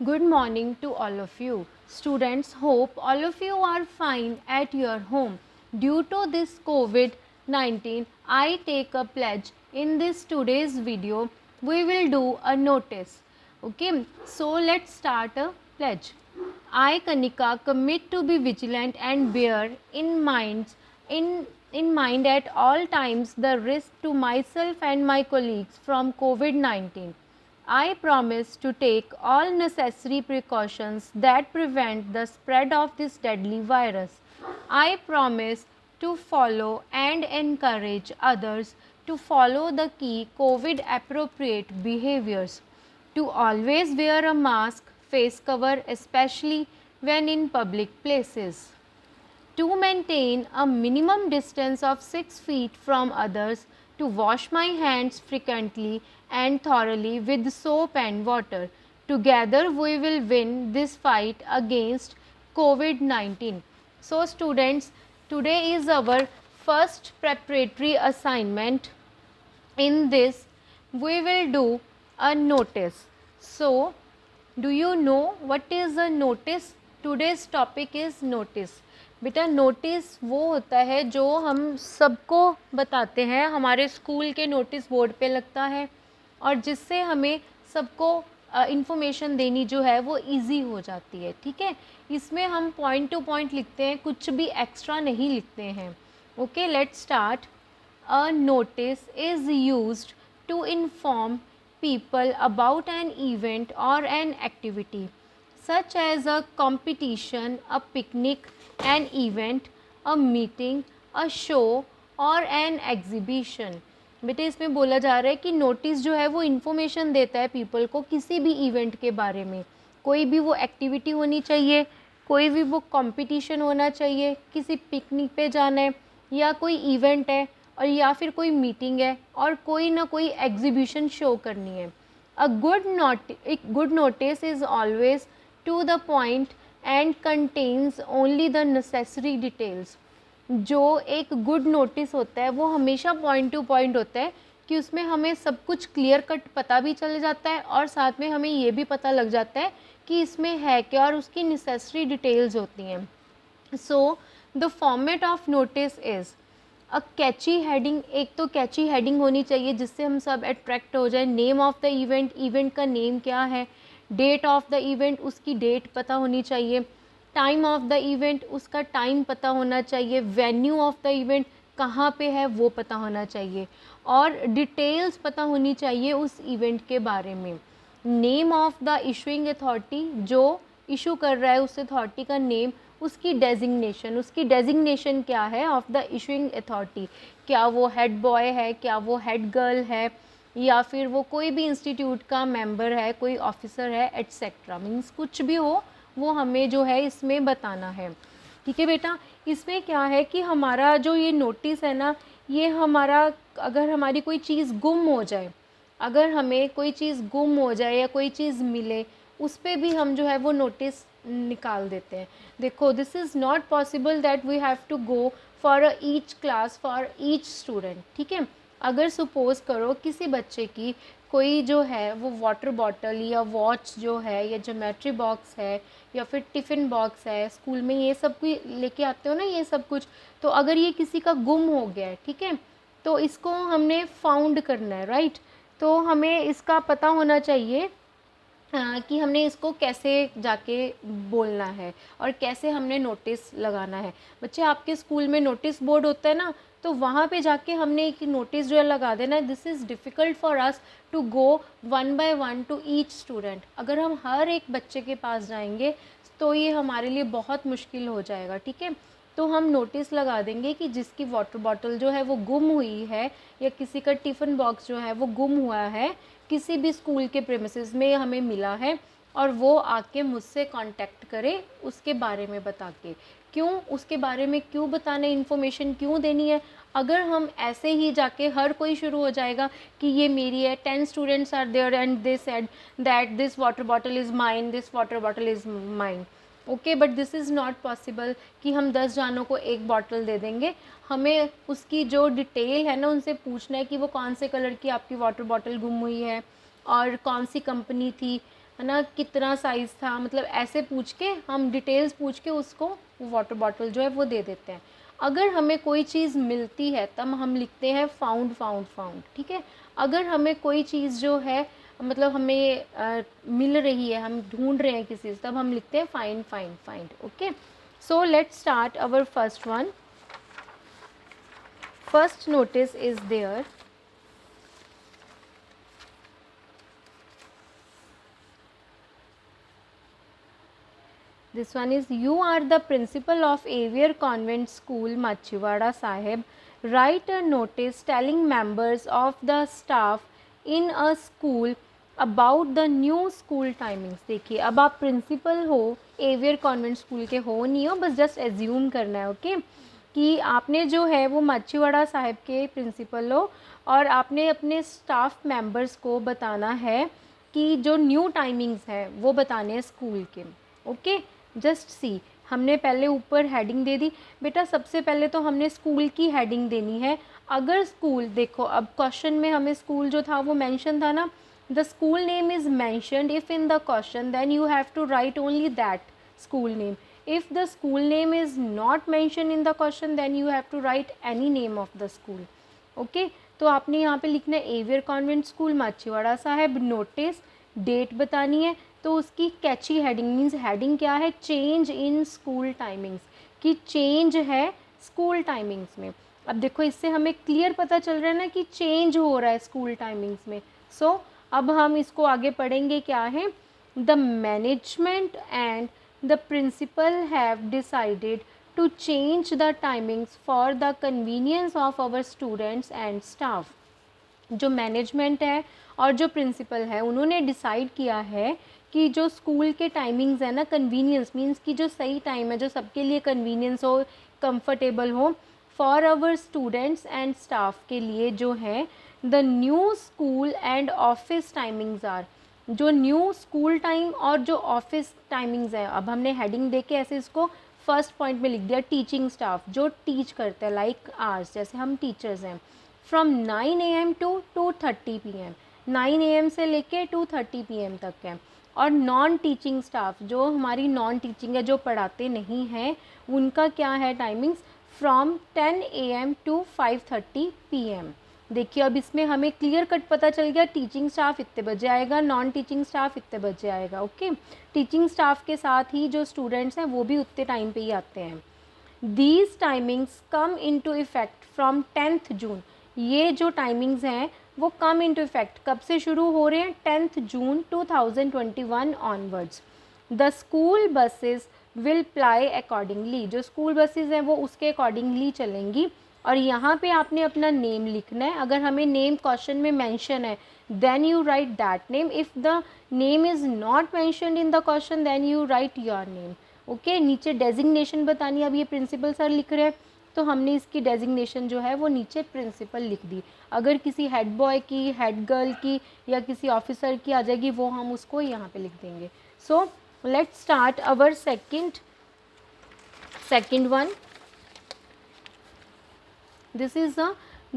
Good morning to all of you. Students, hope all of you are fine at your home. Due to this COVID-19, I take a pledge. In this today's video, we will do a notice. Okay, so let's start a pledge. I, Kanika, commit to be vigilant and bear in mind at all times the risk to myself and my colleagues from COVID-19. I promise to take all necessary precautions that prevent the spread of this deadly virus. I promise to follow and encourage others to follow the key COVID appropriate behaviors, to always wear a mask, face cover, especially when in public places, to maintain a minimum distance of 6 feet from others, to wash my hands frequently and thoroughly with soap and water. Together we will win this fight against COVID-19. So students, today is our first preparatory assignment. In this we will do a notice. So do you know what is a notice? Today's topic is notice. बेटा notice वो होता है जो हम सबको बताते हैं, हमारे स्कूल के नोटिस बोर्ड पे लगता है और जिससे हमें सबको इन्फॉर्मेशन देनी जो है वो इजी हो जाती है. ठीक है, इसमें हम पॉइंट टू पॉइंट लिखते हैं, कुछ भी एक्स्ट्रा नहीं लिखते हैं. Okay, let's start. A notice is used to inform people about an event or an activity such as a competition, a picnic, an event, a meeting, a show or an exhibition. बेटे इसमें बोला जा रहा है कि notice जो है वो इन्फॉर्मेशन देता है पीपल को किसी भी इवेंट के बारे में. कोई भी वो एक्टिविटी होनी चाहिए, कोई भी वो कंपटीशन होना चाहिए, किसी पिकनिक पे जाना है या कोई इवेंट है और या फिर कोई मीटिंग है और कोई ना कोई एग्जीबिशन शो करनी है. A good notice is always to the point and contains only the necessary details. जो एक गुड नोटिस होता है वो हमेशा पॉइंट टू पॉइंट होता है कि उसमें हमें सब कुछ क्लियर कट पता भी चल जाता है और साथ में हमें ये भी पता लग जाता है कि इसमें है क्या और उसकी नेसेसरी डिटेल्स होती हैं. So the format of notice is a catchy heading. एक तो कैची हेडिंग होनी चाहिए जिससे हम सब अट्रैक्ट हो जाए. Name of the event, event का नेम क्या है. डेट ऑफ़ द इवेंट, उसकी डेट पता होनी चाहिए. टाइम ऑफ़ द इवेंट, उसका टाइम पता होना चाहिए. वेन्यू ऑफ़ द इवेंट, कहाँ पे है वो पता होना चाहिए और डिटेल्स पता होनी चाहिए उस इवेंट के बारे में. Name of the issuing authority, जो इशू कर रहा है उस अथॉरिटी का नेम, उसकी डेजिग्नेशन क्या है ऑफ द इशूइंग अथॉरिटी. क्या वो हेड बॉय है, क्या वो हेड गर्ल है या फिर वो कोई भी इंस्टीट्यूट का मेंबर है, कोई ऑफिसर है, एट्सेट्रा. मीन्स कुछ भी हो वो हमें जो है इसमें बताना है. ठीक है बेटा, इसमें क्या है कि हमारा जो ये नोटिस है ना, ये हमारा अगर हमारी कोई चीज़ गुम हो जाए, अगर हमें कोई चीज़ गुम हो जाए या कोई चीज़ मिले, उस पर भी हम जो है वो नोटिस निकाल देते हैं. देखो, this is not possible that we have to go for each class for each student. ठीक है, अगर सपोज़ करो किसी बच्चे की कोई जो है वो वाटर बॉटल या वॉच जो है या ज्योमेट्री बॉक्स है या फिर टिफ़िन बॉक्स है, स्कूल में ये सब कोई लेके आते हो ना ये सब कुछ, तो अगर ये किसी का गुम हो गया है, ठीक है, तो इसको हमने फाउंड करना है, राइट. तो हमें इसका पता होना चाहिए कि हमने इसको कैसे जाके बोलना है और कैसे हमने नोटिस लगाना है. बच्चे, आपके स्कूल में नोटिस बोर्ड होता है ना, तो वहाँ पे जाके हमने एक नोटिस जो है लगा देना है. This is difficult for us to go one by one to each student. अगर हम हर एक बच्चे के पास जाएंगे तो ये हमारे लिए बहुत मुश्किल हो जाएगा. ठीक है, तो हम नोटिस लगा देंगे कि जिसकी वाटर बॉटल जो है वो गुम हुई है या किसी का टिफ़िन बॉक्स जो है वो गुम हुआ है किसी भी स्कूल के प्रेमिसेस में हमें मिला है और वो आके मुझसे कांटेक्ट करे उसके बारे में बता के. क्यों उसके बारे में क्यों बताना, इन्फॉर्मेशन क्यों देनी है. अगर हम ऐसे ही जाके हर कोई शुरू हो जाएगा कि ये मेरी है, 10 students are there and they said that this water bottle is mine, this water bottle is mine. Okay, but this is not possible कि हम 10 जानों को एक बॉटल दे देंगे. हमें उसकी जो डिटेल है ना उनसे पूछना है कि वो कौन से कलर की आपकी वाटर बॉटल गुम हुई है और कौन सी कंपनी थी, है ना, कितना साइज़ था, मतलब ऐसे पूछ के हम डिटेल्स पूछ के उसको वो वाटर बॉटल जो है वो दे देते हैं। अगर हमें कोई चीज़ मिलती है तब हम लिखते हैं फाउंड फाउंड फाउंड, ठीक है। अगर हमें कोई चीज़ जो है मतलब हमें मिल रही है, हम ढूंढ रहे हैं किसी चीज़, तब हम लिखते हैं find find find. Okay, so let's start our first one. First notice is there. This one is, you are the principal of Avier Convent School, Machhiwada Sahib. Write a notice telling members of the staff in a school about the new school timings. देखिए, अब आप principal हो, एवियर convent school के हो नहीं हो, बस just assume करना है, ओके, कि आपने जो है वो माछीवाड़ा साहिब के प्रिंसिपल हो और आपने अपने स्टाफ मेंबर्स को बताना है कि जो न्यू टाइमिंग्स है वो बताने हैं स्कूल के। ओके, जस्ट सी, हमने पहले ऊपर हेडिंग दे दी बेटा। सबसे पहले तो हमने स्कूल की हेडिंग देनी है। अगर स्कूल, देखो अब क्वेश्चन में हमें स्कूल जो था वो मेंशन था ना, the school name is mentioned if in the question, then you have to write only that school name. If the school name is not mention in the question, then you have to write any name of the school. Okay, तो आपने यहाँ पे लिखना है एवियर convent school Machhiwara साहब, notice, date बतानी है। तो उसकी कैची हेडिंग, मीन्स हेडिंग क्या है, चेंज इन स्कूल टाइमिंग्स, कि चेंज है स्कूल टाइमिंग्स में। अब देखो इससे हमें क्लियर पता चल रहा है ना कि चेंज हो रहा है स्कूल टाइमिंग्स में। सो अब हम इसको आगे पढ़ेंगे, क्या है, the management and the principal have decided to change the timings for the convenience of our students and staff। जो मैनेजमेंट है और जो प्रिंसिपल है उन्होंने डिसाइड किया है कि जो स्कूल के टाइमिंग्स है ना, कन्वीनियंस मीन्स कि जो सही टाइम है, जो सबके लिए कन्वीनियंस हो, कंफर्टेबल हो, for our students and staff के लिए जो है the new school and office timings are, जो न्यू स्कूल टाइम और जो ऑफिस टाइमिंग्स है। अब हमने हेडिंग दे के ऐसे इसको फर्स्ट पॉइंट में लिख दिया, टीचिंग स्टाफ जो टीच करते हैं, लाइक आर्स, जैसे हम टीचर्स हैं, from 9 AM to 2:30 PM, 9 AM से लेके 2:30 PM तक है। और नॉन टीचिंग स्टाफ, जो हमारी नॉन टीचिंग है, जो पढ़ाते नहीं हैं, उनका क्या है timings, from 10 AM to 5:30 PM। देखिए अब इसमें हमें क्लियर कट पता चल गया, टीचिंग स्टाफ इतने बजे आएगा, नॉन टीचिंग स्टाफ इतने बजे आएगा। ओके, टीचिंग स्टाफ के साथ ही जो स्टूडेंट्स हैं वो भी उतने टाइम पे ही आते हैं। These timings come into effect from 10th जून। ये जो टाइमिंग्स हैं वो कम इनटू इफ़ेक्ट कब से शुरू हो रहे हैं, 10th June 2021 onwards. The school buses will ply accordingly, जो स्कूल बसेस हैं वो उसके अकॉर्डिंगली चलेंगी। और यहाँ पे आपने अपना नेम लिखना है। अगर हमें नेम क्वेश्चन में मेंशन है then you write that name, if the name is not mentioned in the question then you write your name. Okay, नीचे डेजिग्नेशन बतानी है। अब ये प्रिंसिपल सर लिख रहे हैं तो हमने इसकी डेजिग्नेशन जो है वो नीचे प्रिंसिपल लिख दी। अगर किसी हेड बॉय की, हेड गर्ल की या किसी ऑफिसर की आ जाएगी वो हम उसको यहाँ पे लिख देंगे। सो let's start our second one. This is a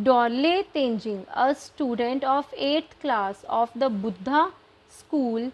Dorle Tenjing, a student of 8th class of the Buddha school,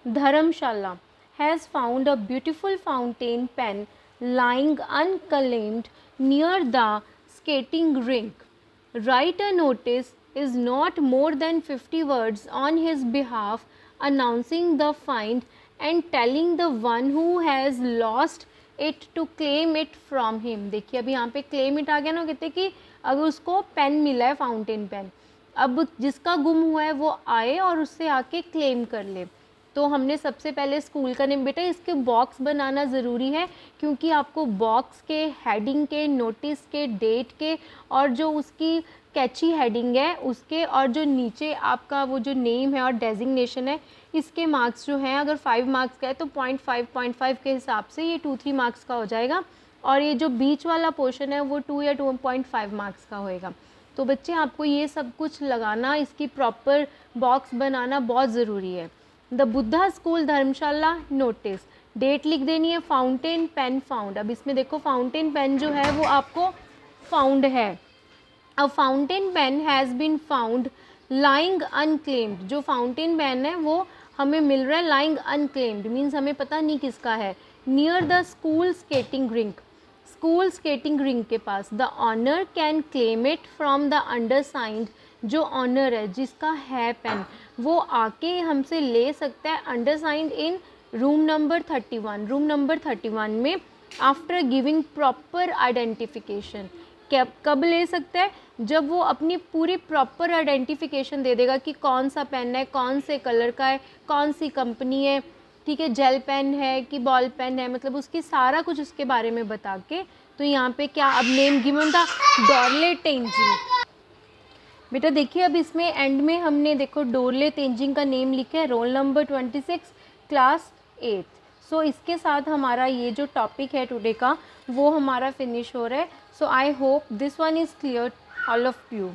Dharamshala, has found a beautiful fountain pen lying unclaimed near the skating rink. Write a notice is not more than 50 words on his behalf, announcing the find and telling the one who has lost it to claim it from him. देखिए अभी यहाँ पे claim it आ गया ना, कहते कि अगर उसको पेन मिला है, फाउंटेन पेन, अब जिसका गुम हुआ है वो आए और उससे आके क्लेम कर ले। तो हमने सबसे पहले स्कूल का नेम, बेटा इसके बॉक्स बनाना ज़रूरी है क्योंकि आपको बॉक्स के, हेडिंग के, नोटिस के, डेट के और जो उसकी कैची हेडिंग है उसके, और जो नीचे आपका वो जो नेम है और डेजिग्नेशन है, इसके मार्क्स जो हैं, अगर 5 मार्क्स का है तो 0.5 के हिसाब से ये 2-3 मार्क्स का हो जाएगा, और ये जो बीच वाला पोर्शन है वो 2 या 2.5 मार्क्स का होएगा। तो बच्चे आपको ये सब कुछ लगाना, इसकी प्रॉपर बॉक्स बनाना बहुत ज़रूरी है। The Buddha school Dharamshala, notice, date लिख देनी है, फाउंटेन पेन फाउंड। अब इसमें देखो फाउंटेन पेन जो है वो आपको फाउंड है। अब fountain pen has been found lying unclaimed, जो फाउंटेन पेन है वो हमें मिल रहा है लाइंग अनक्लेम्ड, मीन्स हमें पता नहीं किसका है। Near the school skating rink, school skating rink के पास। The owner can claim it from the undersigned, जो ऑनर है जिसका है पेन वो आके हमसे ले सकता है undersigned in room number 31, room number 31 में आफ्टर गिविंग प्रॉपर आइडेंटिफिकेशन। कब ले सकता है? जब वो अपनी पूरी प्रॉपर आइडेंटिफिकेशन दे देगा कि कौन सा पेन है, कौन से कलर का है, कौन सी कंपनी है, ठीक है, जेल पेन है कि बॉल पेन है, मतलब उसकी सारा कुछ उसके बारे में बता के। तो यहाँ पे क्या अब नेम गिवन था, डोरले तेंजिंग। बेटा देखिए अब इसमें एंड में हमने देखो डोरले तेंजिंग का नेम लिखा है, रोल नंबर 26, क्लास 8। सो इसके साथ हमारा ये जो टॉपिक है टुडे का वो हमारा फिनिश हो रहा है। So I hope this one is clear all of you.